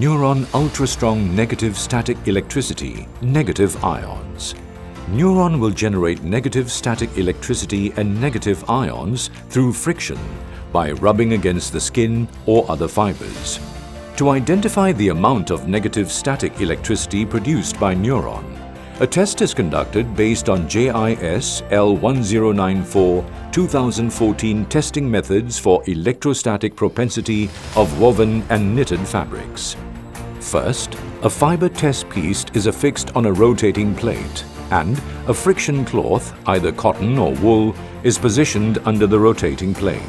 NEORON ultra-strong negative static electricity, negative ions. NEORON will generate negative static electricity and negative ions through friction by rubbing against the skin or other fibers. To identify the amount of negative static electricity produced by NEORON, a test is conducted based on JIS L1094 2014 testing methods for electrostatic propensity of woven and knitted fabrics. First, a fiber test piece is affixed on a rotating plate and a friction cloth, either cotton or wool, is positioned under the rotating plate.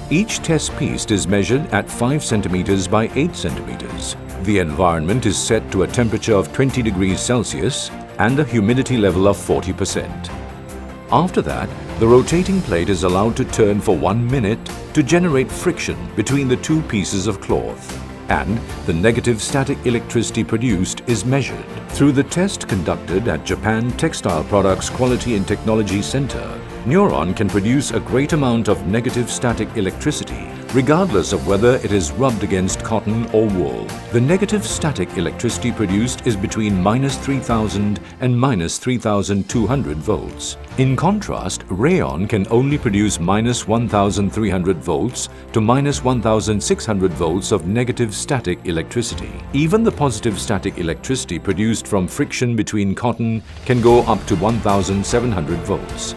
Each test piece is measured at 5 cm by 8 cm. The environment is set to a temperature of 20 degrees Celsius and a humidity level of 40%. After that, the rotating plate is allowed to turn for 1 minute to generate friction between the two pieces of cloth, and the negative static electricity produced is measured. Through the test conducted at Japan Textile Products Quality and Technology Center, NEORON can produce a great amount of negative static electricity regardless of whether it is rubbed against cotton or wool. The negative static electricity produced is between -3000 and -3200 volts. In contrast, rayon can only produce -1300 volts to -1600 volts of negative static electricity. Even the positive static electricity produced from friction between cotton can go up to 1700 volts.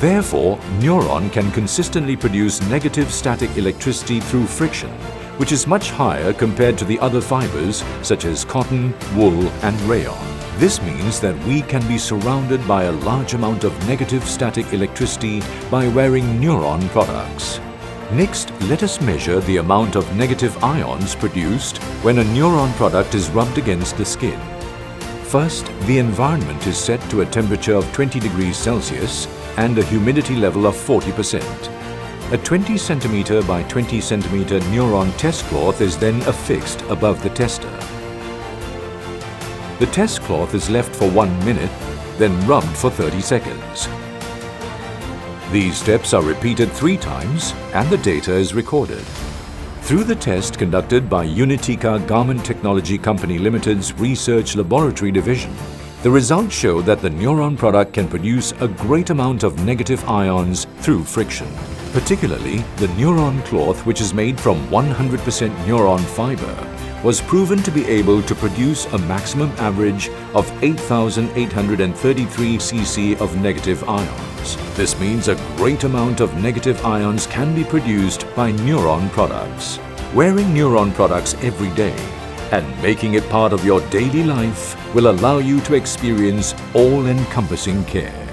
Therefore, NEORON can consistently produce negative static electricity through friction, which is much higher compared to the other fibers such as cotton, wool and rayon. This means that we can be surrounded by a large amount of negative static electricity by wearing NEORON products. Next, let us measure the amount of negative ions produced when a NEORON product is rubbed against the skin. First, the environment is set to a temperature of 20 degrees Celsius and a humidity level of 40%. A 20 cm by 20 cm NEORON test cloth is then affixed above the tester. The test cloth is left for 1 minute, then rubbed for 30 seconds. These steps are repeated 3 times and the data is recorded. Through the test conducted by Unitica Garment Technology Company Limited's Research Laboratory Division, the results show that the NEORON product can produce a great amount of negative ions through friction. Particularly, the NEORON cloth, which is made from 100% NEORON fiber, was proven to be able to produce a maximum average of 8,833 cc of negative ions. This means a great amount of negative ions can be produced by NEORON products. Wearing NEORON products every day and making it part of your daily life will allow you to experience all-encompassing care.